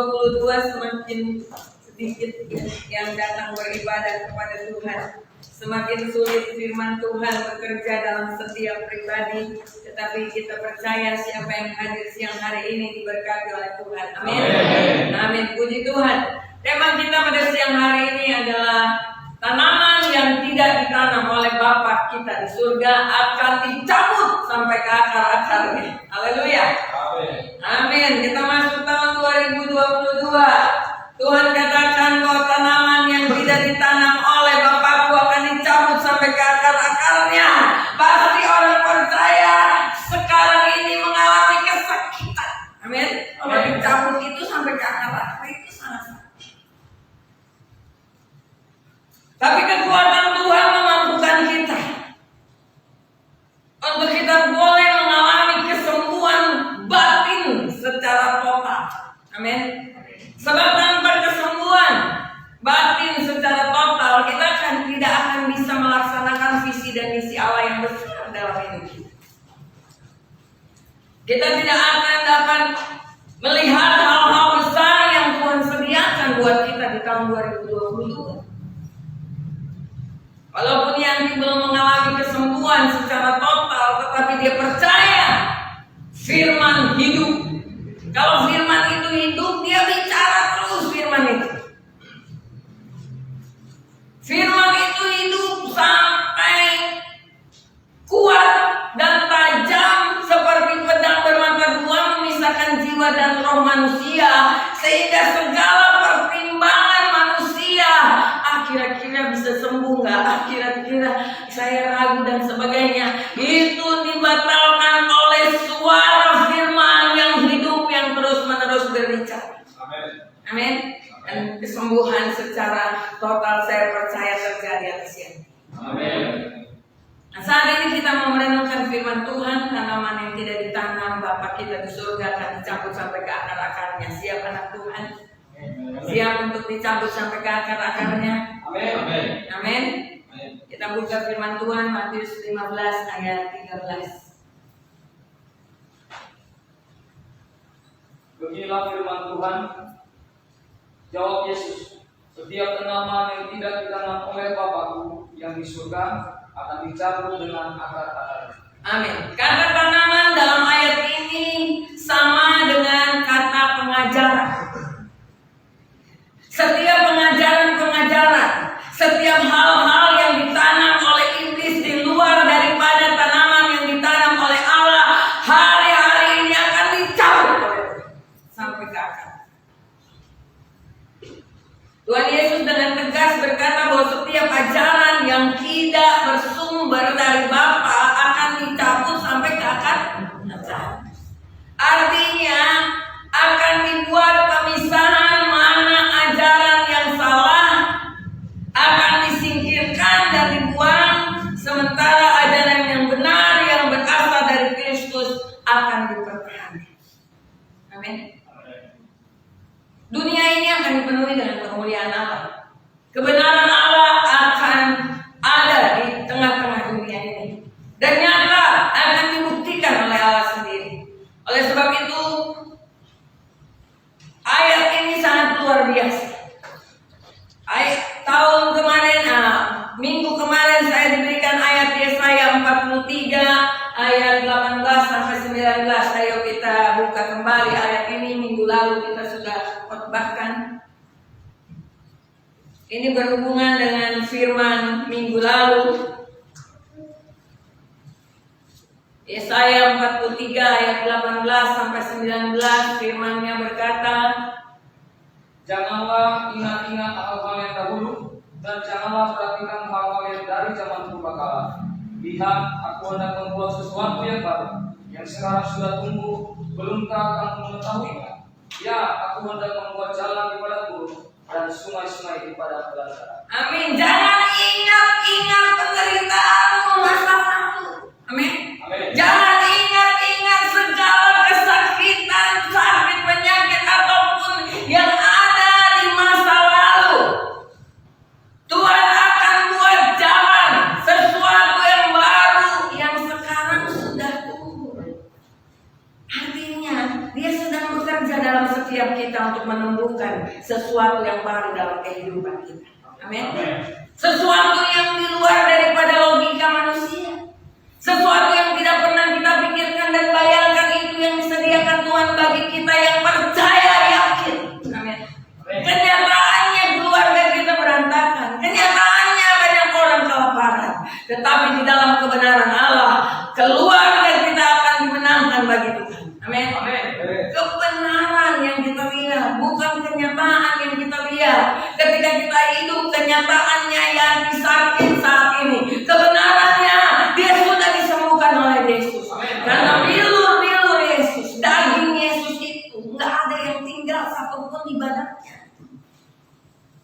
2022 semakin sedikit yang datang beribadah kepada Tuhan. Semakin sulit firman Tuhan bekerja dalam setiap pribadi, tetapi kita percaya siapa yang hadir siang hari ini diberkati oleh Tuhan. Amin. Amin. Puji Tuhan. Tema kita pada siang hari ini adalah tanaman yang tidak ditanam oleh Bapa kita di surga akan dicabut sampai ke akar-akarnya. Haleluya. Amin. Kita masuk tahun 2022. Tuhan katakan bahwa tanaman yang tidak ditanam oleh Bapakku akan dicabut sampai ke akar-akarnya. Pasti orang percaya sekarang ini mengalami kesakitan. Amin. Kalau dicabut itu sampai ke akar-akar itu sangat sakit. Tapi kekuatan Tuhan memampukan kita untuk kita boleh mengalami kesembuhan batin secara total. Amin. Sebab tanpa kesembuhan batin secara total, kita tidak akan bisa melaksanakan visi dan misi Allah yang besar dalam hidup kita. Kita tidak akan dapat melihat hal-hal besar yang Tuhan sediakan buat kita di tahun 2022. Walaupun yang belum mengalami kesembuhan secara total, tetapi dia percaya firman hidup. Kalau firman itu hidup, dia bicara terus firman itu. Firman itu hidup sampai kuat dan tajam seperti pedang bermata dua memisahkan jiwa dan roh manusia, sehingga segala pertimbangan manusia kira-kira bisa sembuh nggak? Kira-kira saya ragu dan sebagainya, itu dibatalkan oleh suara firman yang hidup yang terus-menerus berbicara. Amin. Dan kesembuhan secara total saya percaya terjadi atas ini. Amin. Nah, saat ini kita mau merenungkan firman Tuhan. Tanaman yang tidak ditanam Bapa kita di surga akan dicabut sampai ke akar-akarnya. Siap anak Tuhan? Siap untuk dicabut sampai ke akar-akarnya? Amin. Amin. Kita buka firman Tuhan Matius 15 ayat 13. Beginilah firman Tuhan. Jawab Yesus, setiap tanaman yang tidak ditanam oleh Bapakku yang di surga akan dicabut dengan akar-akarnya. Amin. Kata tanaman dalam ayat ini sama dengan kata pengajaran. Setiap pengajaran-pengajaran, setiap hal-hal yang ditanam oleh iblis di luar daripada tanaman yang ditanam oleh Allah, hari-hari ini akan dicabut sampai ke akar. Tuhan Yesus dengan tegas berkata bahwa setiap ajaran yang tidak bersumber dari Bapa akan dicabut sampai ke akar. Artinya akan dibuat pemisahan mana ajaran yang salah akan disingkirkan dan dibuang, sementara ajaran yang benar yang berasal dari Kristus akan dipertahankan. Amin. Dunia ini akan dipenuhi dengan kemuliaan Allah. Kebenaran Allah akan ada di tengah-tengah dunia ini, dan nyata akan dibuktikan oleh Allah sendiri. Oleh sebab itu, ayat ini sangat luar biasa. Tahun kemarin, minggu kemarin saya diberikan ayat Yesaya 43 ayat 18 sampai 19. Ayo kita buka kembali ayat ini. Minggu lalu kita sudah khotbahkan. Ini berhubungan dengan firman minggu lalu. Yesaya 43 ayat 18 sampai 19, firman-Nya berkata, Janganlah ingat-ingat hal-hal yang dahulu, dan janganlah perhatikan hal-hal yang dari zaman purbakala. Lihat, aku hendak membuat sesuatu yang baru, yang sekarang sudah tumbuh, belumkah kamu mengetahuinya? Ya, aku hendak membuat jalan di padang gurun dan sungai-sungai di padang belantara. Amin. Jangan ingat-ingat penderitaanmu masa lalu. Amin. Jangan ingat-ingat segala kesakitan, sakit, penyakit apapun yang ada di masa lalu. Tuhan akan buat jalan, sesuatu yang baru yang sekarang sudah tumbuh. Artinya dia sedang bekerja dalam setiap setiap kita untuk menumbuhkan sesuatu yang baru dalam kehidupan kita. Amin. Sesuatu yang di luar daripada logika manusia. Sesuatu yang tidak pernah kita pikirkan dan bayangkan, itu yang disediakan Tuhan bagi kita yang percaya, yakin. Amin. Kenyataannya keluarga kita berantakan. Kenyataannya banyak orang kelaparan. Tetapi di dalam kebenaran Allah, keluarga kita akan dimenangkan bagi Tuhan. Amin. Kebenaran yang kita lihat, bukan kenyataan yang kita lihat. Ketika kita hidup, kenyataannya yang disakit saat ini, kebenarannya dia sudah disembuhkan oleh Yesus. Karena bilur-bilur Yesus, daging Yesus itu nggak ada yang tinggal satupun di badannya.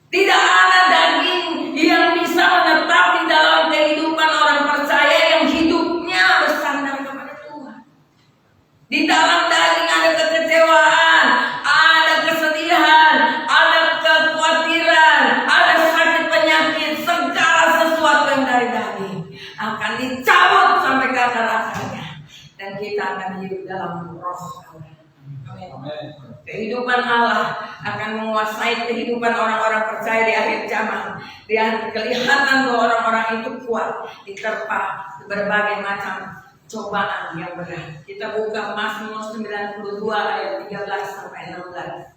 Tidak ada daging yang bisa menetap di dalam kehidupan orang percaya yang hidupnya bersandar kepada Tuhan. Di dalam daging ada kekecewaan, ada kesedihan, ada kekhawatiran, ada sakit penyakit, segala sesuatu yang dari daging akan dicabut sampai ke akar-akarnya, dan kita akan hidup dalam roh Allah. Amin. Kehidupan Allah akan menguasai kehidupan orang-orang percaya di akhir zaman. Dan kelihatan bahwa orang-orang itu kuat diterpa berbagai macam cobaan yang berat. Kita buka Mazmur 92 ayat 13 sampai 16.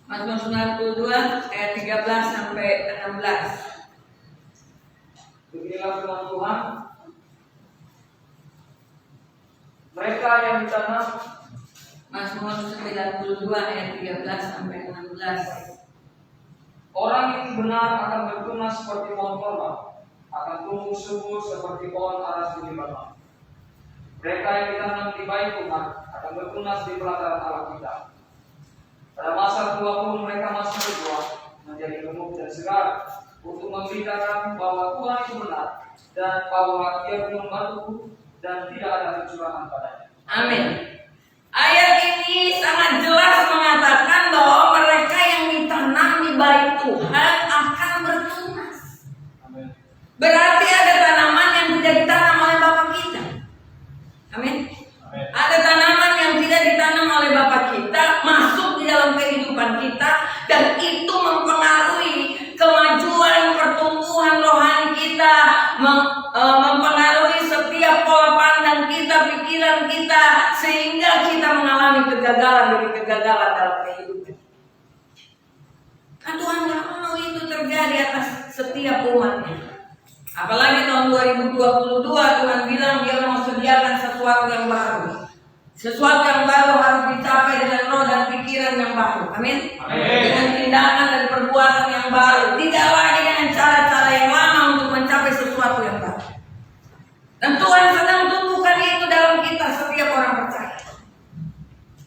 Mazmur 92 ayat 13 sampai 16. Beginilah firman Tuhan. Mereka yang ditanam, Mazmur 92 ayat 13 sampai 16. orang yang benar akan bertunas seperti pohon korma, akan tumbuh subur seperti pohon aras di Libanon. Mereka yang ditanam di bait Tuhan akan bertunas di pelataran Allah kita. Pada masa tua pun mereka masih berbuah, menjadi gemuk dan segar, untuk memberitakan bahwa Tuhan itu benar, dan bahwa Dia belum membantu dan tidak ada kecurangan padanya. Amin. Ayat ini sangat jelas mengatakan bahwa mereka yang ditanam di bait Tuhan akan bertunas. Amin. Berarti ada tanaman yang tidak ditanam oleh Bapa kita. Amin. Ada tanaman yang tidak ditanam oleh Bapa kita masuk di dalam kehidupan kita, dan itu mempengaruhi kemajuan pertumbuhan rohani kita, mempengaruhi setiap pola pandang kita, pikiran kita, sehingga kita mengalami kegagalan demi kegagalan dalam kehidupan. Kan Tuhan nggak mau itu terjadi atas setiap umatnya. Apalagi tahun 2022 Tuhan bilang Dia mau sediakan sesuatu yang baru. Sesuatu yang baru harus dicapai dengan roh dan pikiran yang baru. Amin. Dengan tindakan dan perbuatan yang baru. Tidak lagi dengan cara-cara yang lama untuk mencapai sesuatu yang baru. Dan Tuhan sedang tumbuhkan itu dalam kita setiap orang percaya.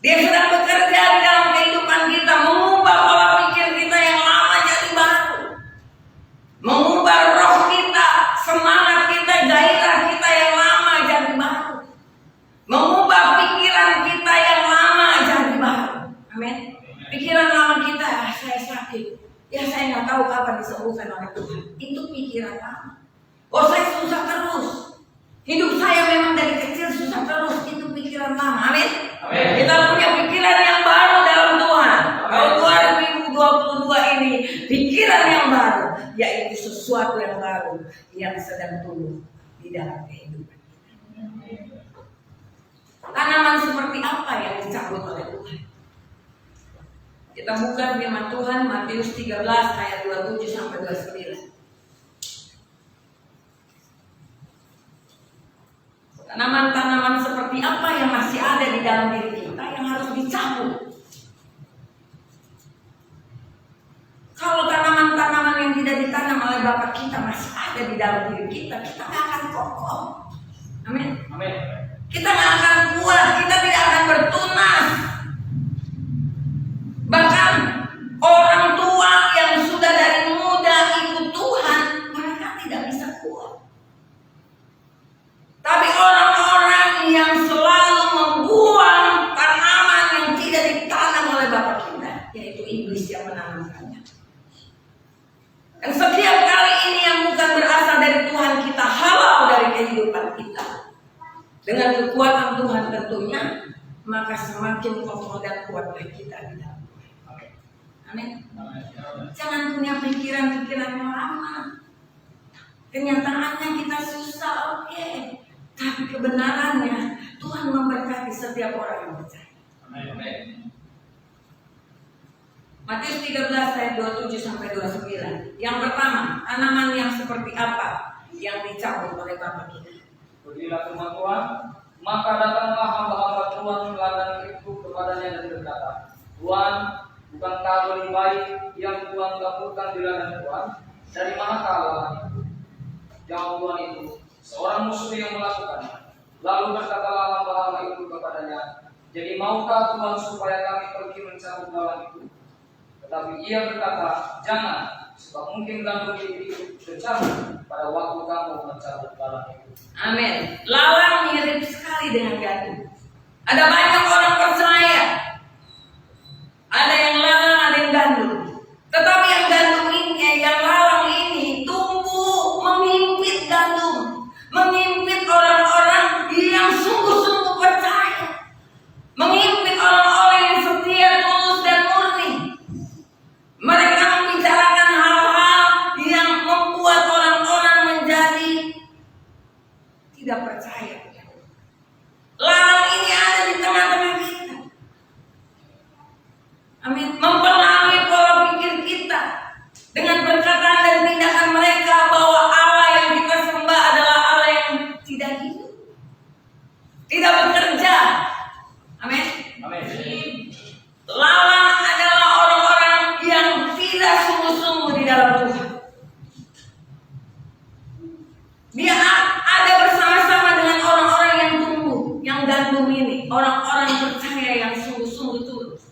Dia sedang bekerja di dalam kehidupan kita, mengubah pola pikir kita yang lama jadi baru. Mengubah roh kita, semangat kita, gairah kita yang lama jadi baru. Mengubah pikiran kita yang lama jadi baru. Amin. Pikiran lama kita, saya sakit, ya saya nggak tahu kapan disembuhkan oleh Tuhan. Itu pikiran lama. Oh, saya susah terus. Hidup saya memang dari kecil susah terus. Itu pikiran lama. Amin. Kita punya pikiran yang baru dalam Tuhan. Tahun 2022 ini pikiran yang baru, yaitu sesuatu yang baru yang sedang tumbuh di dalam kehidupan. Tanaman seperti apa yang dicabut oleh Tuhan? Kita buka firman Tuhan Matius 13 ayat 27 sampai 29. Tanaman-tanaman seperti apa yang masih ada di dalam diri kita yang harus dicabut? Kalau tanaman-tanaman yang tidak ditanam oleh Bapa kita masih ada di dalam diri kita, kita nggak akan kokoh. Amin. Amin. Kita nggak akan kuat, kita tidak akan bertunas. Bahkan orang tua yang sudah dari muda ikut Tuhan, mereka tidak bisa kuat. Tapi orang-orang yang selalu membuang tanaman yang tidak ditanam oleh Bapa kita, tentunya, maka semakin kokoh dan kuatlah kita di dalam. Amin. Jangan punya pikiran-pikiran yang lama. Kenyataannya kita susah, oke. Tapi kebenarannya Tuhan memberkati setiap orang yang percaya. Amin. Matius 13 ayat 27 sampai 29. Yang pertama, tanaman yang seperti apa yang dicabut oleh Bapa kita? Beginilah firman Tuhan, maka datanglah hamba-hamba Tuhan ladang itu kepadanya dan berkata, Tuhan, bukankah benih baik yang Tuhan gabungkan di ladang Tuhan? Dari manakah ladang itu? Jawab Tuhan itu, seorang musuh yang melakukannya. Lalu berkatalah hamba-hamba itu kepadanya, jadi maukah Tuhan supaya kami pergi mencabut ladang itu? Tetapi ia berkata, jangan, sebab mungkin gandum itu bencana pada waktu kamu mencabut ladang itu. Amin. Lalang mirip sekali dengan gandum. Ada banyak orang percaya, ada yang lalang, ada yang gandum. Tetapi yang gandum ini, yang lalang ini tumbuh mengimpit gandum, mengimpit orang-orang yang sungguh-sungguh percaya, mengimpit orang-orang yang setia, tulus dan murni. Mereka membicarakan hal-hal yang membuat orang-orang menjadi tidak percaya. Lalang ini ada di tengah-tengah kita. Amin. Mempengaruhi pola pikir kita dengan perkataan dan tindakan mereka bahwa Allah yang kita sembah adalah Allah yang tidak hidup, tidak bekerja. Amin. Lalang adalah orang-orang yang tidak sungguh-sungguh di dalam Tuhan. Dia ada bersama-sama dengan orang-orang yang tumbuh, yang gandum ini, orang-orang yang percaya, yang sungguh-sungguh tulus.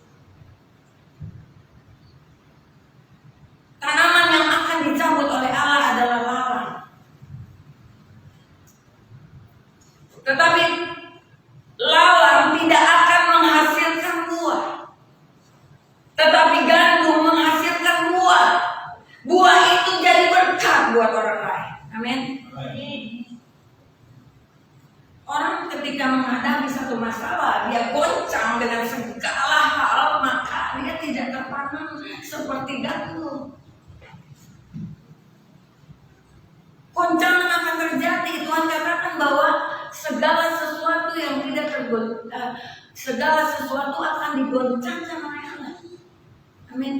Tanaman yang akan dicabut oleh Allah adalah lalang. Tetapi lalang tidak akan menghasilkan buah. Tetapi gandum menghasilkan buah. Buah itu jadi berkat buat orang lain. Amin. Orang ketika menghadapi satu masalah, dia goncang dengan segala hal, maka dia tidak tertanam seperti gandum. Goncangan akan terjadi. Tuhan katakan bahwa segala sesuatu yang tidak segala sesuatu akan digoncangkan oleh Allah. Amin.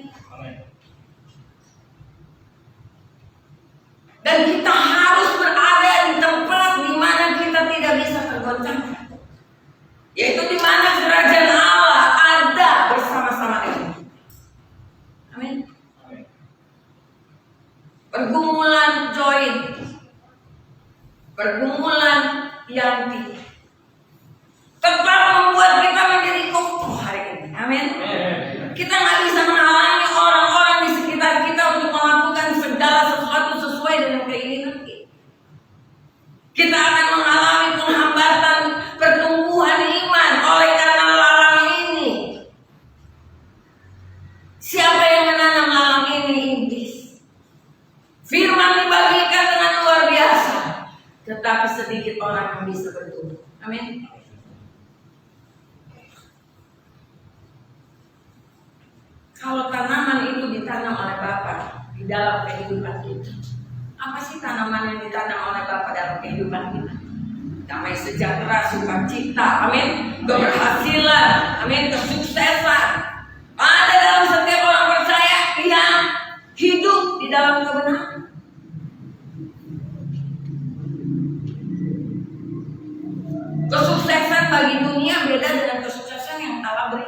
Dan kita harus berada di tempat di mana kita tidak bisa tergoncangkan, yaitu di mana kerajaan Allah ada bersama-sama dengan kita. Amin. Pergumulan join, pergumulan Yanti tetap membuat kita menjadi kokoh hari ini. Amin. Kita nggak bisa menghalangi orang-orang di sekitar kita untuk melakukan segala sesuatu sesuai dengan keinginan kita. Kita akan mengalami penghambatan pertumbuhan iman oleh karena lalang ini. Siapa yang menanam lalang ini? Iblis. Firman dibagikan dengan luar biasa, tetapi sedikit orang yang bisa bertumbuh. Amin. Kalau tanaman itu ditanam oleh Bapa di dalam kehidupan kita, apa sih tanaman yang ditanam oleh Bapa dalam kehidupan kita? Damai sejahtera, sukacita, amin, keberhasilan, amin, kesuksesan. Ada dalam setiap orang percaya yang hidup di dalam kebenaran. Kesuksesan bagi dunia beda dengan kesuksesan yang Allah beri.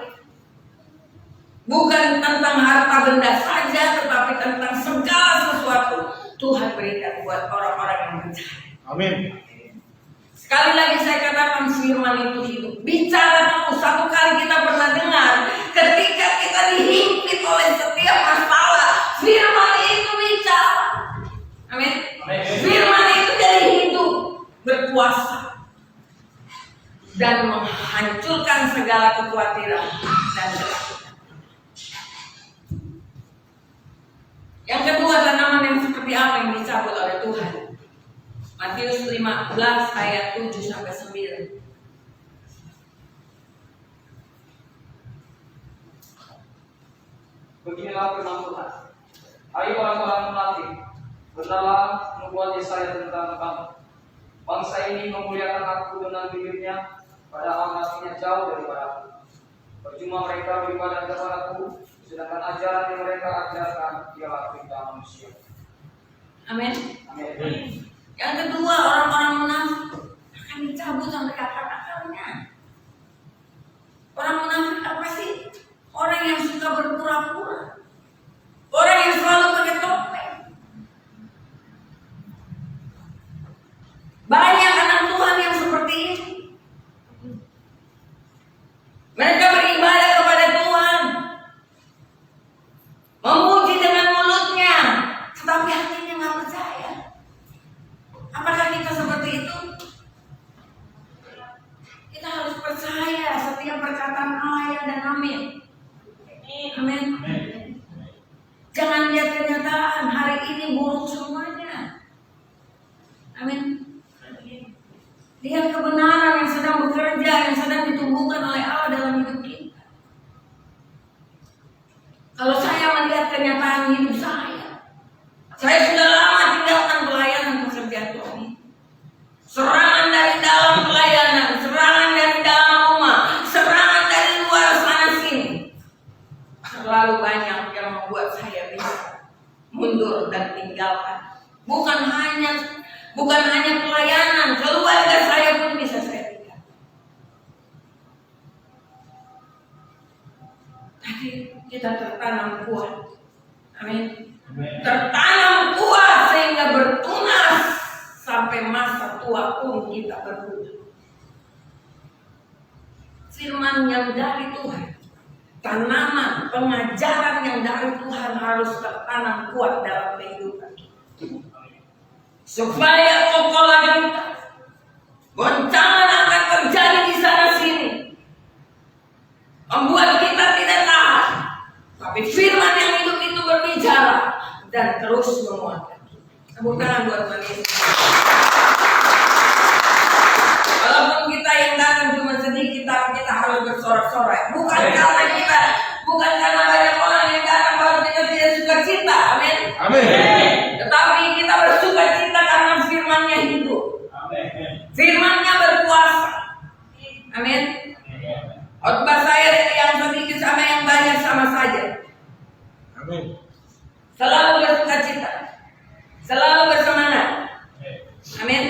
Bukan tentang harta benda saja, tetapi tentang segala sesuatu Tuhan berikan buat orang-orang yang percaya. Amin. Sekali lagi saya katakan, firman itu hidup. Bicara terus. Satu kali kita pernah dengar, ketika kita dihimpit oleh setiap masalah, firman itu bicara. Amin. Firman itu jadi hidup, berkuasa, dan menghancurkan segala kekhawatiran dan ketakutan. Yang kedua, tanaman yang seperti apa yang dicabut oleh Tuhan? Matius 15 ayat 7 sampai 9. Beginilah firman Tuhan. Hai orang-orang munafik, benarlah nubuat Yesaya tentang kamu. Bangsa ini memuliakan aku dengan bibirnya, padahal hatinya jauh daripada aku. Percuma mereka beribadah kepadaku, sedangkan ajaran yang mereka ajarkan ialah perintah manusia. Amin. Amin. Yang kedua, orang-orang munafik akan dicabut sampai akal-akalnya. Orang munafik apa sih? Orang yang suka berpura-pura, orang yang selalu pakai topeng. Banyak anak Tuhan yang seperti ini. Mereka beribadah kepada Tuhan, memuji dengan mulutnya, tetapi hatinya nggak percaya. Apakah kita seperti itu? Kita harus percaya setiap perkataan Allah ya dan amin. Amin. Jangan lihat kenyataan hari ini buruk semuanya. Amin. Lihat kebenaran yang sedang bekerja, yang sedang ditumbuhkan oleh Allah dalam hidup kita. Kalau saya melihat kenyataan hidup saya sudah lama tinggalkan pelayanan pekerjaan Tuhan. Serangan dari dalam pelayanan, serangan dari dalam rumah, serangan dari luar sana sini. Terlalu banyak yang membuat saya bisa mundur dan tinggalkan. Bukan hanya pelayanan, keluarga saya pun bisa saya tinggalkan. Tapi kita tertanam kuat. Amin. Tertanam kuat sehingga bertunas sampai masa tua pun kita berbuah. Firman yang dari Tuhan, tanaman pengajaran yang dari Tuhan harus tertanam kuat dalam kehidupan kita. Supaya kokoh lagi goncangan akan terjadi di sana sini, membuat kita tidak tahan. Tapi firman yang hidup itu berbicara dan terus menguatkan. Tepuk tangan buat Tuhan. Walaupun kita yang datang cuma sedikit, tapi kita harus bersorak-sorai. Bukan karena banyak orang yang datang baru kita tidak suka cita. Amin. Amin. Tetapi kita bersuka cita karena firman-Nya hidup. Firman-Nya berkuasa. Amin. Khotbah saya yang sedikit sama yang banyak sama saja. Amin. Selalu bersuka cita, selalu bersemangat. Amin.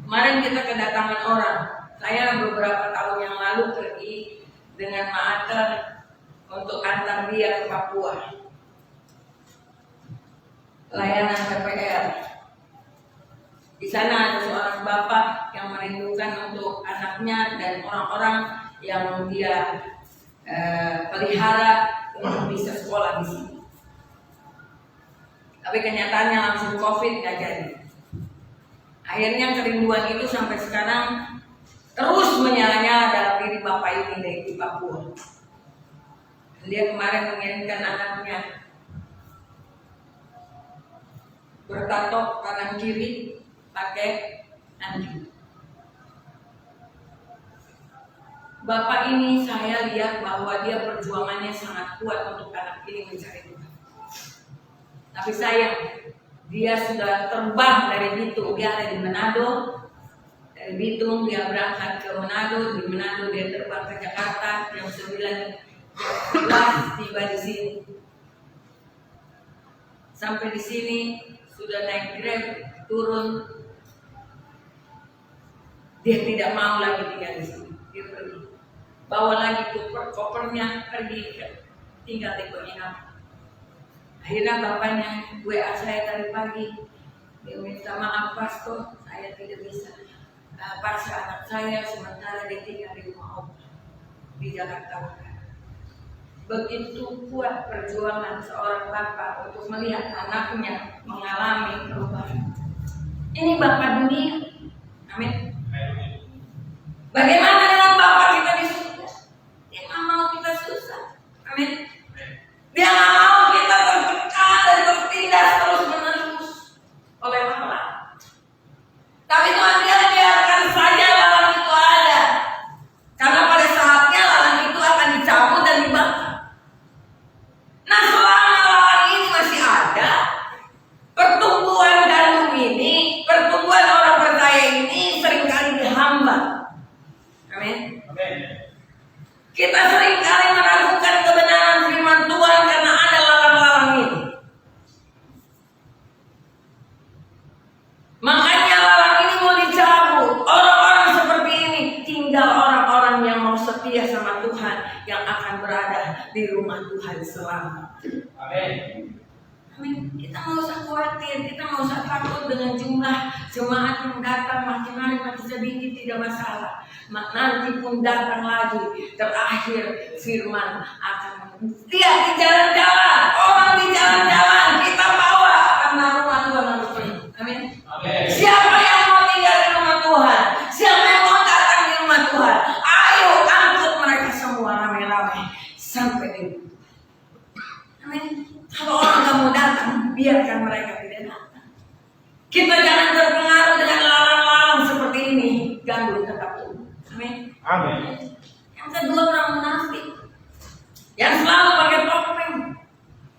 Kemarin kita kedatangan orang. Saya beberapa tahun yang lalu pergi dengan Mater untuk antar dia ke Papua. Layanan KPR. Di sana ada seorang bapak yang merindukan untuk anaknya dan orang-orang yang dia pelihara untuk bisa sekolah di sini. Tapi kenyataannya langsung COVID nggak jadi. Akhirnya kerinduan itu sampai sekarang terus menyala-nyala dalam diri bapak ini di Papua. Dia kemarin mengirimkan anaknya bertato kanan kiri pakai anjing. Bapak ini saya lihat bahwa dia perjuangannya sangat kuat untuk anak ini mencari Tuhan. Tapi sayang, dia sudah terbang dari Bitung, dia ada di Manado. Dari Bitung dia berangkat ke Manado, di Manado dia terbang ke Jakarta, jam 9 tiba di sini. Sampai di sini sudah naik Grab, turun. Dia tidak mau lagi tinggal di sini. Dia pergi. Bawa lagi kopernya, pergi tinggal di penginapan. Akhirnya bapaknya WA saya tadi pagi. Dia minta maaf pastor, saya tidak bisa paksa anak saya sementara dia tinggal di rumah Om di Jakarta. Begitu kuat perjuangan seorang bapak untuk melihat anaknya mengalami perubahan. Ini bapak dunia. Amin. Bagaimana dengan bapak kita di surga? Dia nggak mau kita susah. Amin. Dia nggak mau kita tertekan dan tertindas terus menerus oleh Allah. Tapi Tuhan dia biarkan saja lalang itu ada, karena pada saatnya lalang itu akan dicabut dan dibakar. Amin. Kita seringkali meragukan kebenaran firman Tuhan karena ada lalang-lalang ini. Makanya lalang ini mau dicabut. Orang-orang seperti ini tinggal orang-orang yang mau setia sama Tuhan, yang akan berada di rumah Tuhan selama. Amin. Amin. Kita nggak usah khawatir, kita nggak usah takut dengan jumlah jemaat yang datang makin hari makin sedikit, tidak masalah. Nanti pun datang lagi, terakhir firman akan lihat di jalan-jalan, orang di jalan-jalan kita bawa karena rumah Tuhan harus penuh. Amin. Amin. Siapa yang mau tinggal di rumah Tuhan, siapa yang mau datang di rumah Tuhan, ayo angkut mereka semua ramai-ramai sampai di. Amin. Kalau orang nggak mau datang, biarkan mereka tidak datang. Kita jangan terpengaruh dengan lalang-lalang seperti ini, ganggu tetap tumbuh. Amin. Amin. Yang kedua, orang munafik yang selalu pakai topeng,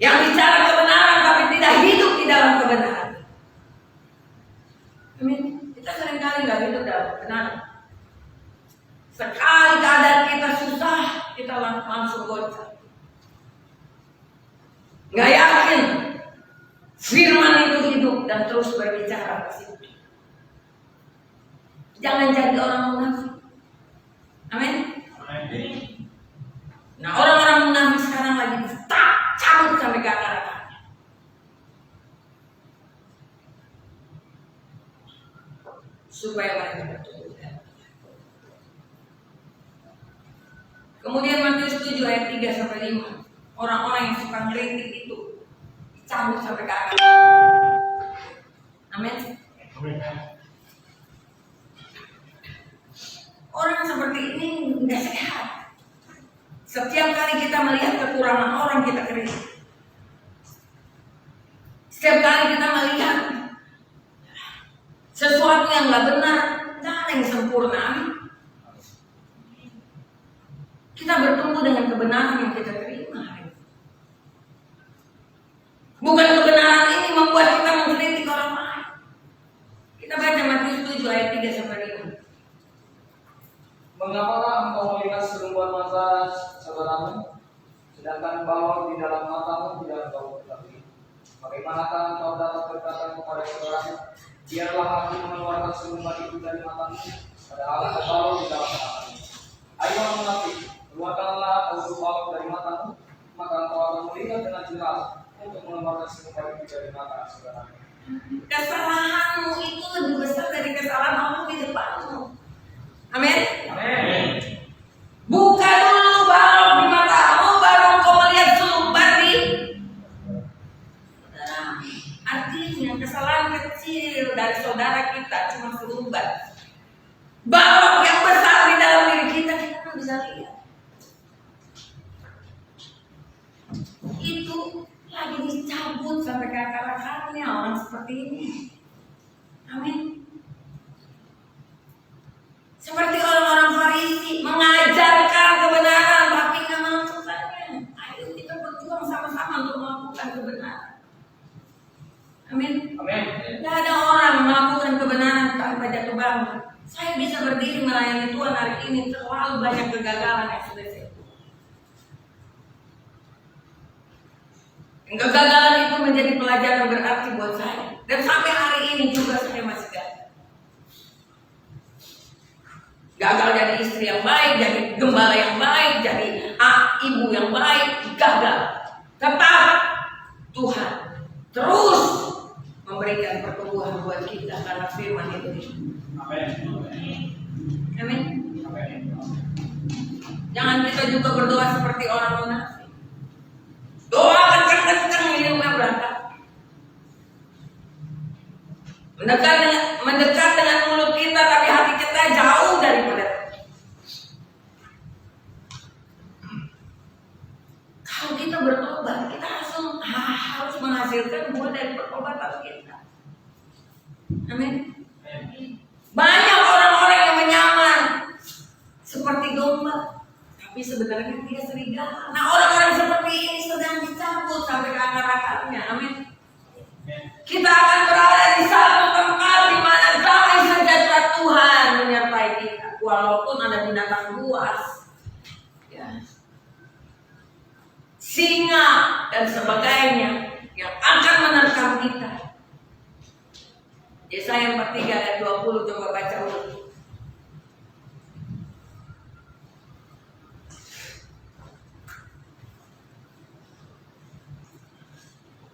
yang bicara kebenaran tapi tidak hidup di dalam kebenaran. Amin. Kita seringkali nggak hidup dalam kebenaran. Sekali keadaan kita susah, kita langsung goncang. Nggak yakin firman itu hidup dan terus berbicara ke situ. Jangan jadi orang munafik. Amin. Amin. Nah, orang-orang munafik sekarang lagi cabut sampai ke akar-akarnya. Supaya mereka bertumbuh. Kemudian Matius 7 ayat 3 sampai 5. Orang-orang yang suka ngeritik itu dicabut sampai ke akar. Amin. Amin. Orang seperti ini nggak sehat. Setiap kali kita melihat kekurangan orang, kita kritik. Setiap kali kita melihat sesuatu yang nggak benar, nggak ada yang sempurna. Kita bertumbuh dengan kebenaran yang kita terima. Bukan kebenaran ini membuat kita mengkritik orang lain. Kita baca Matius 7 ayat 3 sampai 5. Mengapakah engkau melihat serumbar mata saudaramu, sedangkan bawang di dalam matamu tidak engkau ketahui? Bagaimanakah engkau dapat berkata kepada saudaramu, biarlah aku mengeluarkan serumbar itu dari matamu, padahal ada bawang di dalam matamu? Ayo orang munafik, keluarkanlah bawang dari matamu, maka engkau akan melihat dengan jelas untuk mengeluarkan serumbar itu dari mata saudaramu. Kesalahanmu itu lebih besar dari kesalahan Allah di depanmu. Amin. Amin. Buka dulu barong di matamu, baru kau melihat sumber di. Artinya kesalahan kecil dari saudara kita cuma selumbar. Barong yang besar di dalam diri kita nggak bisa lihat. Itu lagi dicabut sampai ke akar-akarnya orang seperti ini. Amin. Seperti orang-orang Farisi mengajarkan kebenaran tapi nggak melakukannya. Ayo kita berjuang sama-sama untuk melakukan kebenaran. Amin. Amin. Tidak ada orang melakukan kebenaran tanpa jatuh bangun. Saya bisa berdiri melayani Tuhan hari ini, terlalu banyak kegagalan yang sudah saya lakukan. Kegagalan itu menjadi pelajaran berarti buat saya. Dan sampai hari ini juga saya masih gagal. Gagal jadi istri yang baik, jadi gembala yang baik, jadi ibu yang baik, gagal. Tetap Tuhan terus memberikan pertumbuhan buat kita karena firman itu. Amin. Amin. Amin. Jangan kita juga berdoa seperti orang munafik. Doa kencang-kencang hidupnya berantak. Mendekat dengan mulut kita tapi hati kita jauh daripada. Kalau kita bertobat, kita harus menghasilkan buah dari pertobatan kita. Amin. Banyak orang-orang yang menyamar seperti domba, tapi sebenarnya dia serigala. Nah, orang-orang seperti ini sedang dicabut sampai ke akar-akarnya. Amin. Kita akan berada di satu tempat di mana damai sejahtera Tuhan menyertai kita. walaupun ada binatang buas, ya, singa dan sebagainya yang akan menerkam kita. Yesaya 43 ayat 20, coba baca ulang.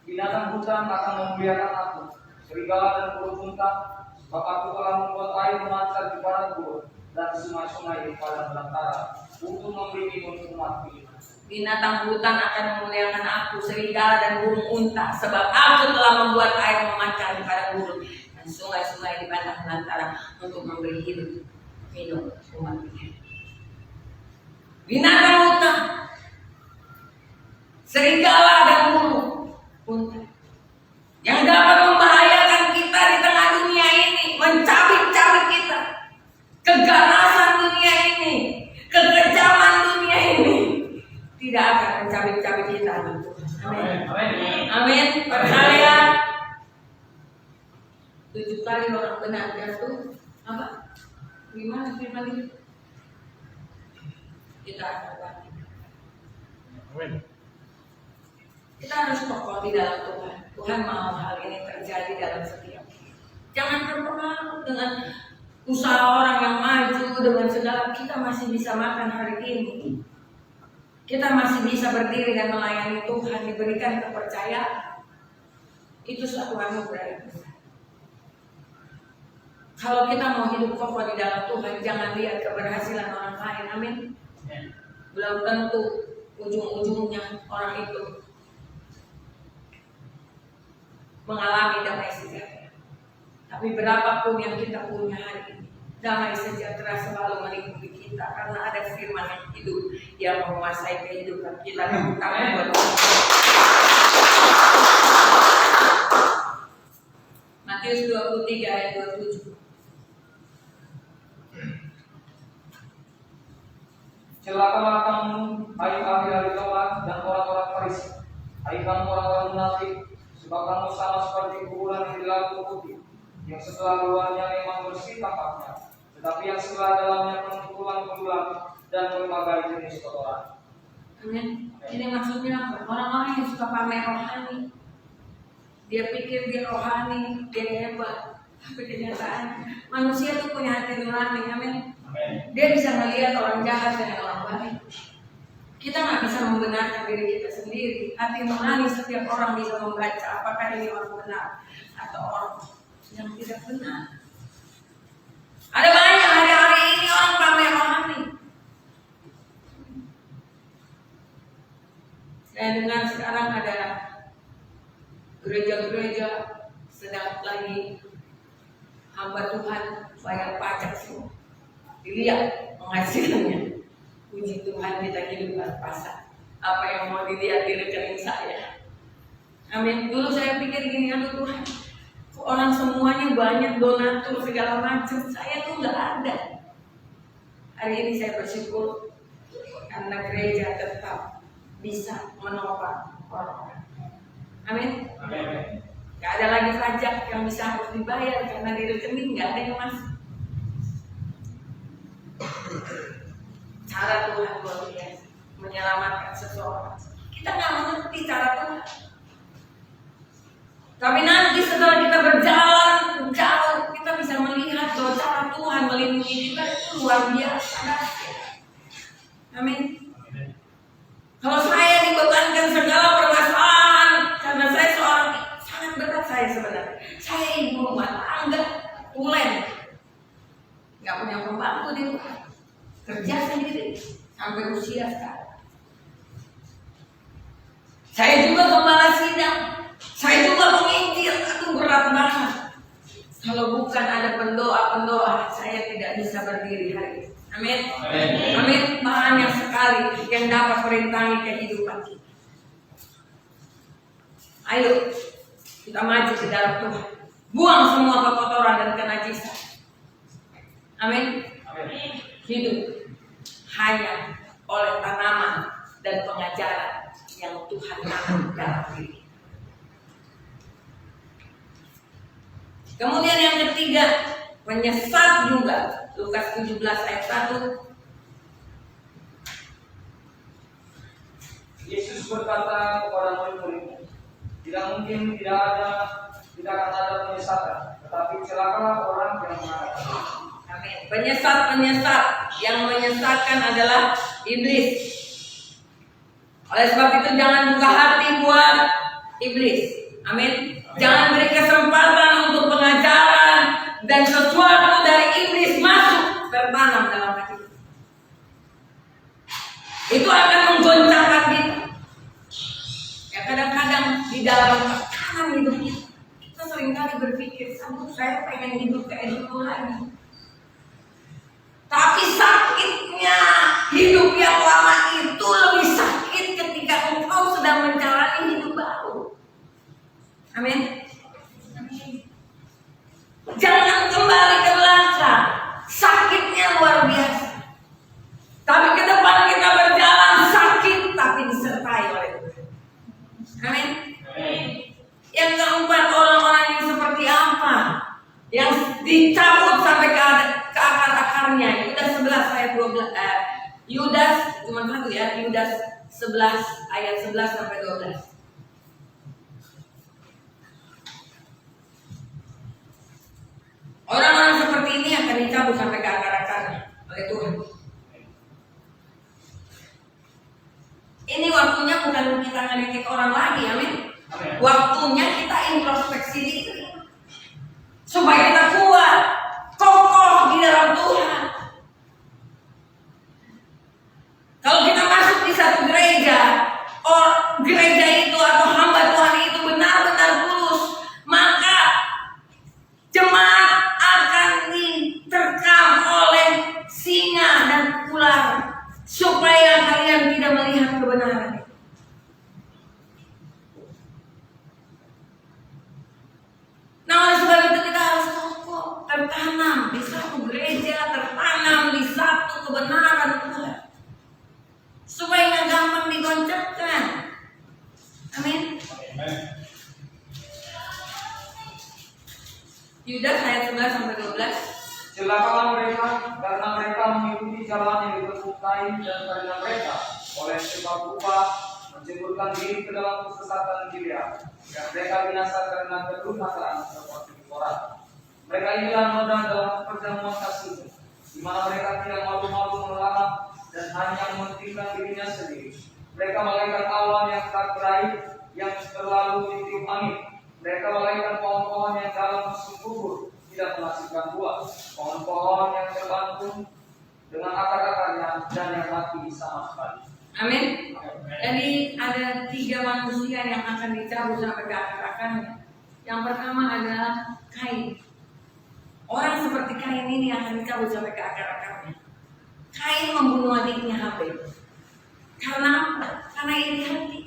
Binatang hutan akan memuliakan aku, serigala dan burung unta, sebab aku telah membuat air memancar di padang gurun dan sungai-sungai di padang belantara untuk memberi minum umatku. Binatang hutan akan memuliakan aku, serigala dan burung unta, sebab aku telah membuat air memancar di padang gurun dan sungai-sungai di padang belantara untuk memberi hidup minum umatku. Binatang hutan, serigala dan burung unta yang dapat membahayakan kita di tengah dunia ini, mencabik-cabik kita, keganasan dunia ini, kekejaman dunia ini tidak akan mencabik-cabik kita. Amin. Amin. Percaya. 7 kali orang benar jatuh, apa? Gimana firman itu? Kita akan bangkit. Amin. Kita harus kokoh di dalam Tuhan. Tuhan mau hal ini terjadi dalam setiap kita. Jangan terpengaruh dengan usaha orang yang maju, dengan segala. Kita masih bisa makan hari ini. Kita masih bisa berdiri dan melayani Tuhan, diberikan kepercayaan. Itu suatu anugerah yang besar. Kalau kita mau hidup kokoh di dalam Tuhan, jangan lihat keberhasilan orang lain. Amin. Belum tentu ujung-ujungnya orang itu mengalami damai sejahtera. Tapi berapapun yang kita punya hari ini, damai sejahtera selalu melingkupi kita karena ada firman yang hidup yang menguasai kehidupan kita. Amin. Matius 23 ayat 27. Celakalah kamu, hai ahli-ahli Taurat dan orang-orang Farisi, hai kamu orang-orang munafik, sebab kamu sama seperti kuburan yang dilaku putih, yang setelah luarnya memang bersih tampaknya, tetapi yang setelah dalamnya penuh tulang-tulang dan berbagai jenis kotoran. Amin. Ini maksudnya apa? Orang-orang yang suka pamer rohani, dia pikir dia rohani, dia hebat, tapi kenyataan manusia itu punya hati nurani. Amin. Dia bisa melihat orang jahat dengan orang baik. Kita nggak bisa membenarkan diri kita sendiri. Hati nurani setiap orang bisa membaca apakah ini orang benar atau orang yang tidak benar. Ada banyak hari ini orang pamer rohani. Saya dengar sekarang ada gereja-gereja sedang lagi hamba Tuhan bayar pajak semua. Dilihat penghasilannya. Puji Tuhan kita hidup pas-pasan. Apa yang mau dilihat di rekening saya. Amin. Dulu saya pikir gini, aduh Tuhan, orang semuanya banyak donatur segala macam, saya tuh nggak ada. Hari ini saya bersyukur karena gereja tetap bisa menopang orang-orang. Amin. Amin. Gak ada lagi pajak yang bisa harus dibayar karena di rekening nggak ada yang masuk. Cara Tuhan luar biasa menyelamatkan seseorang. Kita nggak mengerti cara Tuhan. Tapi nanti setelah kita berjalan jauh, kita bisa melihat bahwa cara Tuhan melindungi kita itu luar biasa. Amin. Kalau saya dibebankan segala permasalahan, karena saya seorang sangat berat saya sebenarnya. Saya ibu rumah tangga, tulen, nggak punya pembantu di rumah. Kerja sendiri sampai usia sekarang. Saya juga gembala sidang, saya juga menginjil, aduh berat banget. Kalau bukan ada pendoa, saya tidak bisa berdiri hari ini. Amin. Amin. Banyak sekali yang dapat merintangi kehidupan kita. Ayo kita maju ke dalam Tuhan. Buang semua kekotoran dan kenajisan. Amin. Hidup hanya oleh tanaman dan pengajaran yang Tuhan tanam dalam diri. Kemudian yang ketiga, menyesat juga Lukas 17 ayat 1. Yesus berkata kepada murid-muridnya, tidak mungkin tidak akan ada penyesatan, tetapi celakalah orang yang mengatakan. Amin. Penyesat yang menyesatkan adalah iblis. Oleh sebab itu jangan buka hati buat iblis. Amin. Jangan beri kesempatan untuk pengajaran dan sesuatu dari iblis masuk tertanam dalam hati kita. Itu akan menggoncangkan kita. Ya kadang-kadang di dalam tekanan hidup kita seringkali berpikir, saya pengen hidup kayak dulu lagi. Tapi sakitnya hidup yang lama itu lebih sakit ketika engkau sedang menjalani hidup baru. Amin. Jangan kembali ke belakang. Sakitnya luar biasa. Tapi ke depan kita berjalan sakit tapi disertai oleh Tuhan. Amin. Yang keempat, orang-orang yang seperti apa? Yang dicabut sampai ke akar-akarnya. Yudas 11 ayat 12. Yudas cuma satu ya. Yudas 11 ayat 11 sampai 12. Orang-orang seperti ini akan dicabut sampai ke akar-akarnya oleh Tuhan. Ini waktunya bukan kita ngelitik orang lagi, amin. Waktunya kita introspeksi diri supaya kita kuat, kokoh di dalam Tuhan. Kalau kita masuk di satu gereja, gereja itu atau hamba Tuhan itu benar-benar tulus, maka jemaat akan diterkam oleh singa dan ular supaya kalian tidak melihat kebenaran. Nah, oleh sebab itu kita harus kokoh, tertanam di satu gereja, tertanam di satu kebenaran Tuhan, supaya nggak gampang digoncangkan. Amin. Yudas ayat 11 sampai 12. Celakalah mereka karena mereka mengikuti jalan yang ditemukan dan karena mereka oleh sebab lupa menceburkan diri ke dalam kesesatan Gilead, dan mereka binasa karena kedurhakaan seperti Korah. Mereka inilah noda dalam perjamuan kasih, di mana mereka tidak malu-malu melarang dan hanya mementingkan dirinya sendiri. Mereka malaikat awan yang tak berair, yang terlalu ditiup angin. Mereka malaikat pohon-pohon yang dalam musim gugur tidak menghasilkan buah, pohon-pohon yang terbantung dengan akar-akarnya dan yang mati sama sekali. Amin. Jadi ada 3 manusia yang akan dicabut sampai ke akar-akarnya. Yang pertama adalah Kain. Orang seperti Kain ini akan dicabut sampai ke akar-akarnya. Kain membunuh adiknya Habil. Karena apa? Karena iri hati.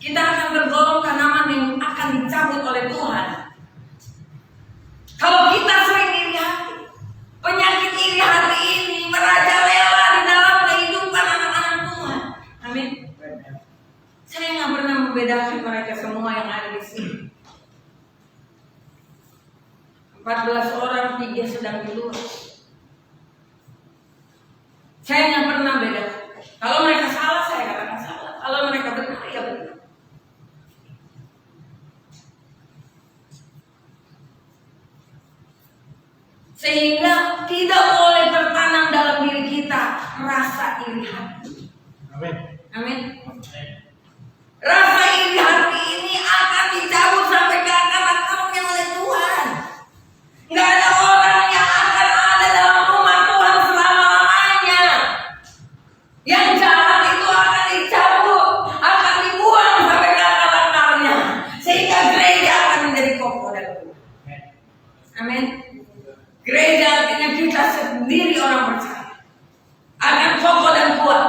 Kita akan tergolong tanaman yang akan dicabut oleh Tuhan. Kalau kita sering iri hati, penyakit iri hati ini merajalela di dalam kehidupan anak-anak Tuhan. Amin. Saya nggak pernah membedakan mereka semua yang ada di sini. 14 orang, 3 sedang di luar. Saya nggak pernah bedakan. Kalau mereka salah, saya katakan salah. Kalau mereka benar, ya benar. Sehingga tidak boleh tertanam dalam diri kita rasa iri hati. Amin. Amin. Rasa iri hati ini akan dicabut sampai ke akar-akarnya oleh Tuhan. Nggak ada orang yang akan ada dalam rumah Tuhan selama-lamanya. Yang jahat itu akan dicabut, akan dibuang sampai ke akar-akarnya, sehingga gereja akan menjadi kokoh dan kuat. Amin. Gereja artinya kita sendiri orang percaya akan kokoh dan kuat.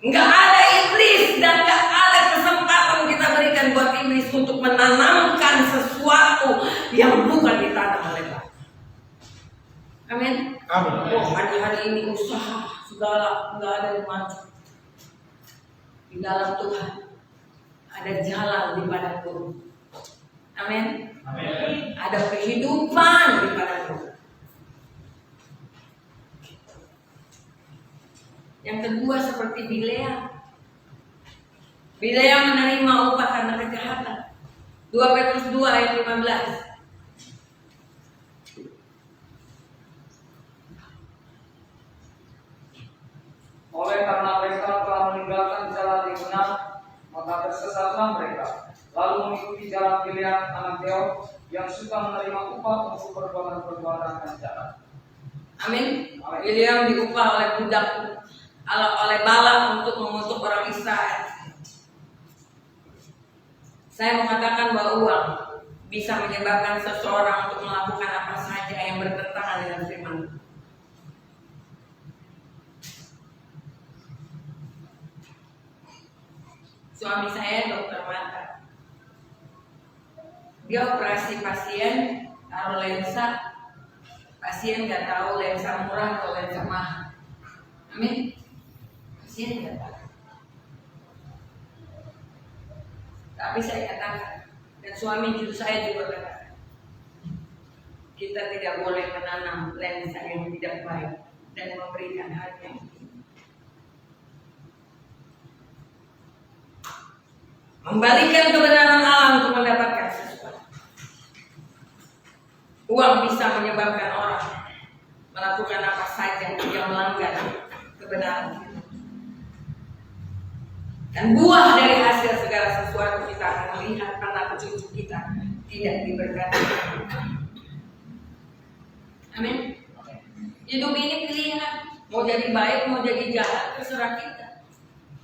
Enggak ada iblis dan enggak ada kesempatan kita berikan buat iblis untuk menanamkan sesuatu yang bukan ditanam oleh Tuhan. Amin. Amin. Oh, hari-hari ini usaha segala enggak ada yang maju. Di dalam Tuhan ada jalan di padang gurun. Amin. Amin. Ada kehidupan di padang gurun. Yang kedua seperti Bileam. Bileam menerima upah karena kejahatan. 2 Petrus 2 ayat 15. Oleh karena mereka telah meninggalkan jalan yang benar, maka tersesatlah mereka, lalu mengikuti jalan Bileam anak Beor yang suka menerima upah untuk perbuatan-perbuatan jahat. Amin. Bileam diupah oleh budak, oleh Balak untuk mengutuk orang Israel. Saya mengatakan bahwa uang bisa menyebabkan seseorang untuk melakukan apa saja yang bertentangan dengan firman. Suami saya dokter mata. Dia operasi pasien, taruh lensa. Pasien nggak tahu lensa murah atau lensa mahal. Amin. Pasien nggak tahu. Tapi saya katakan, dan suami saya juga katakan, kita tidak boleh menanam lensa yang tidak baik dan memberikan harga yang tinggi. Membalikan kebenaran Allah untuk mendapatkan sesuatu. Uang bisa menyebabkan orang melakukan apa saja yang melanggar kebenaran. Dan buah dari hasil segala sesuatu kita akan melihat anak cucu kita tidak diberkati. Amin. Hidup ini pilihan, mau jadi baik, mau jadi jahat, terserah kita.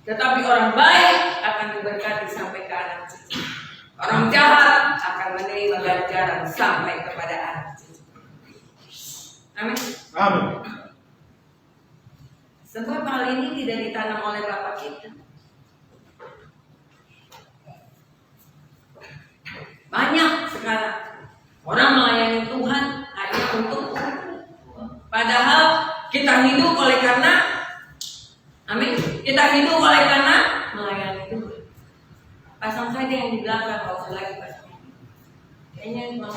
Tetapi orang baik akan diberkati sampai ke anak cucu. Orang jahat akan menerima ganjaran sampai kepada anak cucu. Amin. Amin. Sebab hal ini tidak ditanam oleh Bapa kita. Banyak sekarang orang melayani Tuhan hanya untuk Tuhan. Padahal kita hidup oleh karena, amin, kita hidup oleh karena melayani Tuhan. Pasang saja yang di belakang, gak usah lagi pasang. Kayaknya ini mau.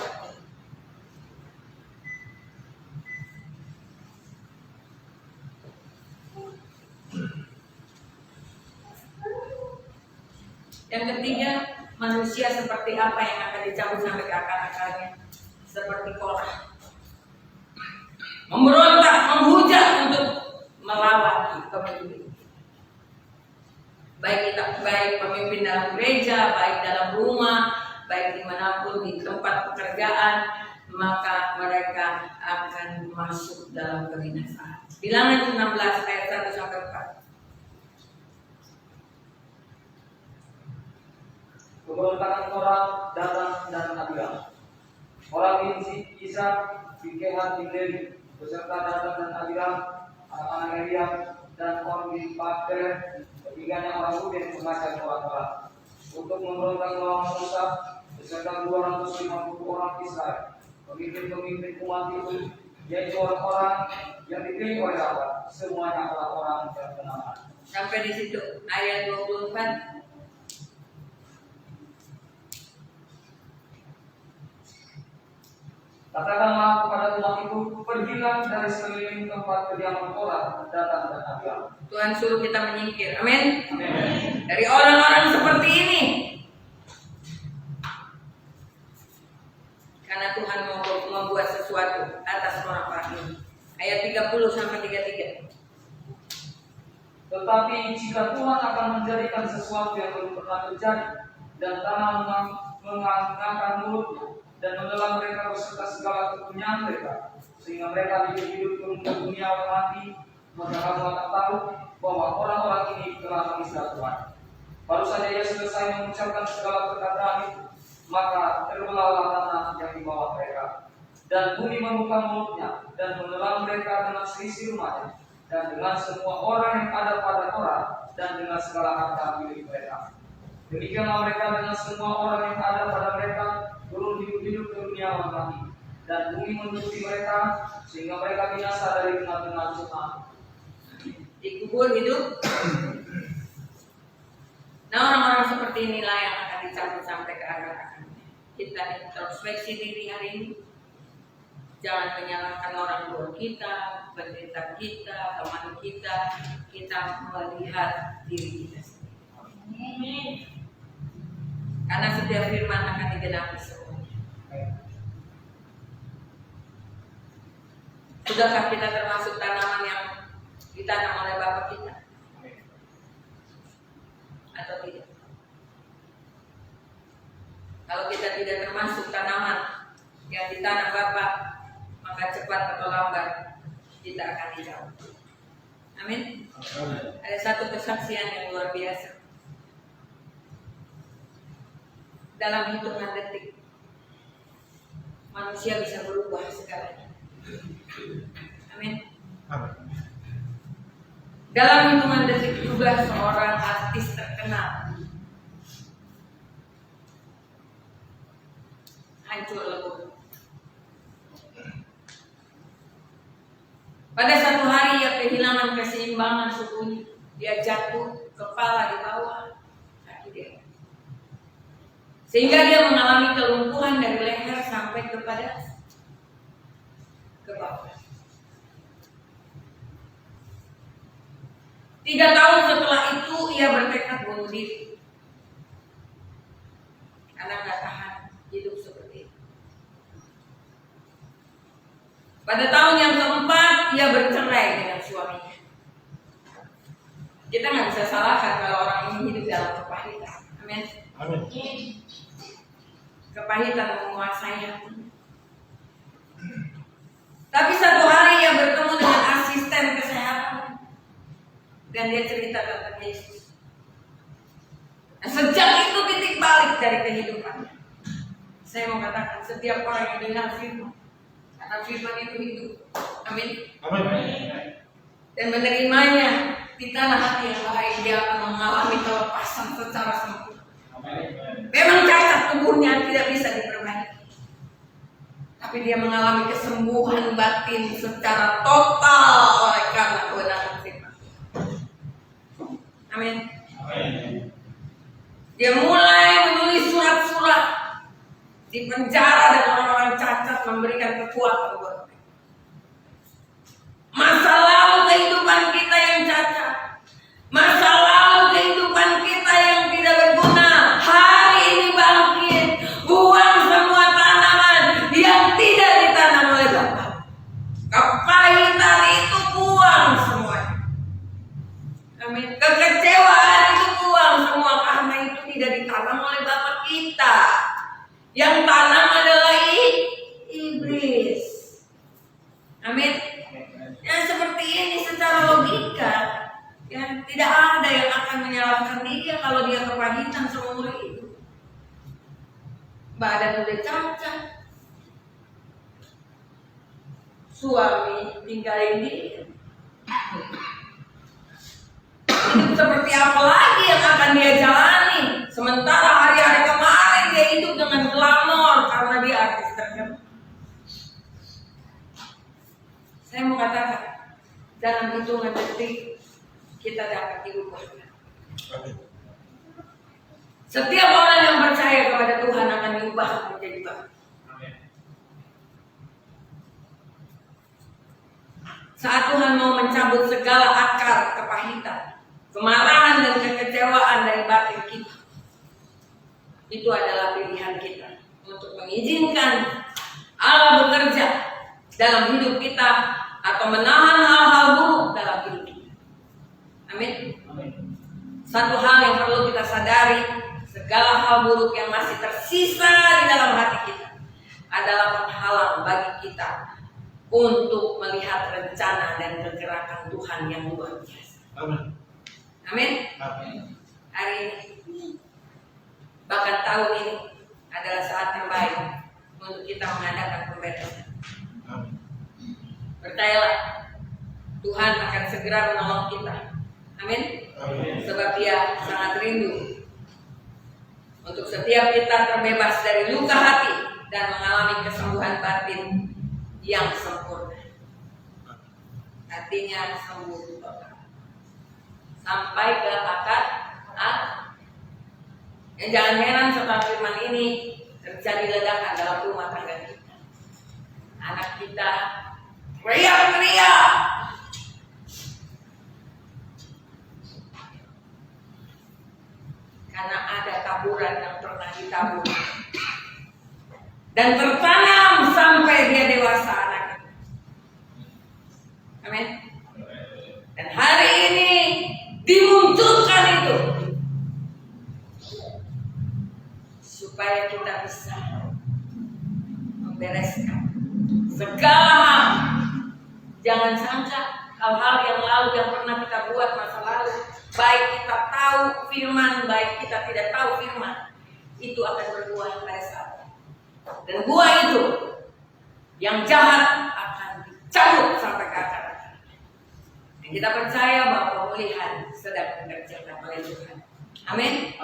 Yang ketiga, manusia seperti apa yang akan dicabut sampai ke akar-akarnya? Seperti Korah, memberontak, menghujat untuk melawan pemimpin. Baik pemimpin dalam gereja, baik dalam rumah, baik dimanapun di tempat pekerjaan, maka mereka akan masuk dalam kebinasaan. Bilangan 16 ayat 1 sampai 4. Pemberontakan Korah, Datang dan Abiram. Korah bin Ishak bin Kehat bin Lewi beserta Datang dan Abiram, anak-anak Eliam dan Or bin Pader, ketiganya orang Ruben pengajar Korah untuk memberontak melawan Musa beserta 250 orang Israel. Pemimpin-pemimpin umat itu yaitu orang-orang yang dipilih oleh Allah, semuanya adalah orang berkenalan. Sampai di situ ayat 24. Katakanlah kepada umat itu, pergilah dari sekeliling tempat kediaman Korah, Datang dan Abiram. Tuhan suruh kita menyingkir. Amin. Amin. Dari orang-orang seperti ini. Karena Tuhan mau membuat sesuatu atas orang-orang ini. Ayat 30 sampai 33. Tetapi jika Tuhan akan menjadikan sesuatu yang belum pernah terjadi, dan tanah mengangkat mulutnya, dan menelan mereka beserta segala kepunyaan mereka, sehingga mereka hidup ke dunia mati, maka kamu akan tahu bahwa orang-orang ini telah mengisah Tuhan. Baru saja ia selesai mengucapkan segala perkataan itu, maka terbelahlah tanah yang di bawah mereka, dan bumi membuka mulutnya dan menelan mereka dengan selisih rumahnya, dan dengan semua orang yang ada pada Korah, dan dengan segala harta milik mereka. Demikianlah mereka dengan semua orang yang ada pada mereka turun hidup-hidup ke dunia mati, dan bumi menutupi mereka sehingga mereka binasa dari tengah-tengah Tuhan. Dikubur hidup. Nah, orang-orang seperti inilah yang akan dicabut sampai ke akar-akarnya. Kita introspeksi diri hari ini. Jangan menyalahkan orang tua kita, pendeta kita, teman kita. Kita melihat diri kita sendiri. Karena setiap firman akan digenapi semuanya. Sudahkah kita termasuk tanaman yang ditanam oleh Bapa kita? Atau tidak? Kalau kita tidak termasuk tanaman yang ditanam Bapa, maka cepat atau lambat kita akan dijauh. Amin. Ada satu kesaksian yang luar biasa. Dalam hitungan detik, manusia bisa berubah segalanya. Amin. Dalam hitungan detik juga seorang artis terkenal hancur lebur. Pada satu hari ia kehilangan keseimbangan tubuhnya. Dia jatuh, kepala di bawah, kaki dia. Sehingga dia mengalami kelumpuhan dari leher sampai ke bawah. 3 tahun setelah itu ia bertekad bunuh diri. Karena nggak tahan hidup seperti itu. Pada tahun yang keempat ia bercerai dengan suaminya. Kita nggak bisa salahkan kalau orang ini hidup dalam kepahitan. Amin. Amin. Kepahitan menguasai hati. Tapi satu hari ia bertemu dengan asisten kesehatan dan dia cerita tentang Yesus. Nah, sejak itu titik balik dari kehidupannya. Saya mau katakan setiap orang yang dengar firman, karena firman itu hidup. Amin. Amin. Dan menerimanya di tanah hati yang baik, dia akan mengalami kelepasan secara sempurna. Memang cacat tubuhnya tidak bisa diperbaiki, tapi dia mengalami kesembuhan batin secara total oleh karena kebenaran firman. Amin. Dia mulai menulis surat-surat di penjara dan orang-orang cacat memberikan kekuatan buat mereka. Masa lalu kehidupan kita yang cacat, masa lalu kehidupan kita yang tidak berguna, hari ini bangkit, buang semua tanaman yang tidak ditanam oleh Bapa. Kepahitan itu buang semuanya. Amin. Kekecewaan itu buang semua karena itu tidak ditanam oleh Bapa kita. Yang tanam adalah iblis. Amin. Yang seperti ini secara logika, ya, tidak ada yang akan menyalahkan dia kalau dia kepahitan seumur hidup. Badan udah cacat, suami tinggalin dia. Hidup seperti apa lagi yang akan dia jalani? Sementara hari-hari kemarin dia hidup dengan glamor karena dia artis terkenal. Saya mau katakan, dalam hitungan detik kita dapat diubahkan. Setiap orang yang percaya kepada Tuhan akan diubah menjadi baik. Saat Tuhan mau mencabut segala akar kepahitan, kemarahan dan kekecewaan dari batin kita, itu adalah pilihan kita untuk mengizinkan Allah bekerja dalam hidup kita atau menahan hal-hal buruk dalam hidup kita. Amin. Satu hal yang perlu kita sadari, segala hal buruk yang masih tersisa di dalam hati kita adalah penghalang bagi kita untuk melihat rencana dan pergerakan Tuhan yang luar biasa. Amin. Hari ini, bahkan tahun ini adalah saat terbaik untuk kita mengadakan pembebasan. Percayalah, Tuhan akan segera menolong kita. Amin. Sebab Dia sangat rindu untuk setiap kita terbebas dari luka hati dan mengalami kesembuhan batin yang sempurna. Artinya sembuh total sampai ke akar hati. Jangan heran setelah firman ini terjadi ledakan dalam rumah tangga kita. anak kita teriak-teriak. Karena ada taburan yang pernah ditabur dan tertanam sampai dia dewasa anak. Amin. Dan hari ini dimunculkan itu supaya kita bisa membereskan segala hal. Jangan sangka hal-hal yang lalu yang pernah kita buat masa lalu, baik kita tahu firman, baik kita tidak tahu firman, itu akan berbuah pada saatnya. Dan buah itu yang jahat akan dicabut sampai ke akar. Dan kita percaya bahwa pemulihan sedang dikerjakan oleh Tuhan. Amin.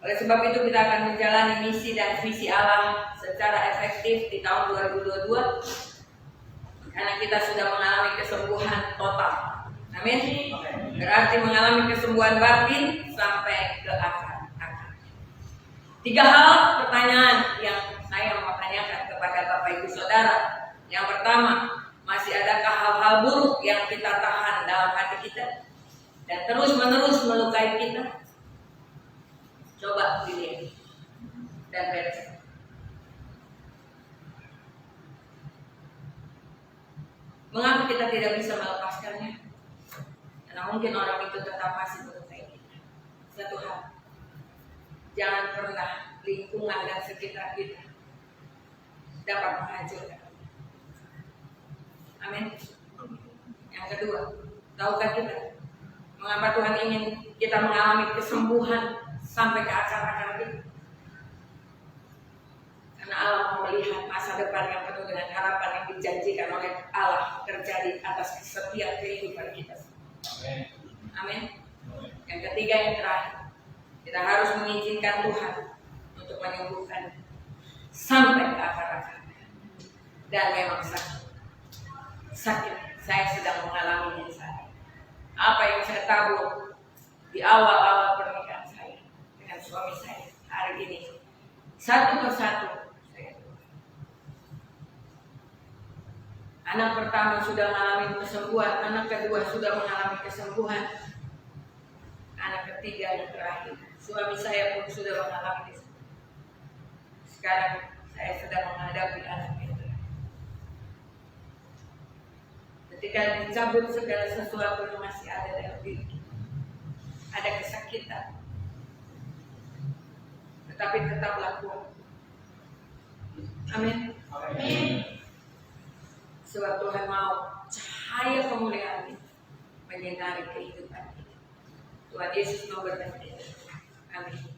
Oleh sebab itu kita akan menjalani misi dan visi Allah secara efektif di tahun 2022 karena kita sudah mengalami kesembuhan total. Amin. Berarti mengalami kesembuhan batin sampai ke akar. 3 hal pertanyaan yang saya mau tanyakan kepada Bapak Ibu Saudara. Yang pertama, masih adakah hal-hal buruk yang kita tahan dalam hati kita dan terus-menerus melukai kita? Coba dilihat dan bereskan. Mengapa kita tidak bisa melepaskannya? Karena mungkin orang itu tetap masih melukai kita. Satu hal, jangan pernah lingkungan dan sekitar kita dapat menghancurkan. Amin. Yang kedua, tahukah kita mengapa Tuhan ingin kita mengalami kesembuhan sampai ke akar-akar kita? Karena Allah mau melihat masa depan yang penuh dengan harapan yang dijanjikan oleh Allah terjadi atas setiap kehidupan kita. Amin. Yang ketiga, yang terakhir, kita harus mengizinkan Tuhan untuk menyembuhkan sampai ke akar-akarnya. Dan memang sakit, saya sedang mengalaminya saat. Apa yang saya tabur di awal-awal pernikahan saya dengan suami saya hari ini, satu persatu saya tubuh. Anak pertama sudah mengalami kesembuhan, anak kedua sudah mengalami kesembuhan, anak ketiga yang terakhir, suami saya pun sudah mengalami kesembuhan. Sekarang saya sedang menghadapi anak yang terakhir. Ketika dicabut segala sesuatu yang masih ada dalam diri kita, ada kesakitan, tetapi tetaplah kuat. Amin. Sebab Tuhan mau cahaya kemuliaan menyinari kehidupan kita. Tuhan Yesus mau berkati. Amin.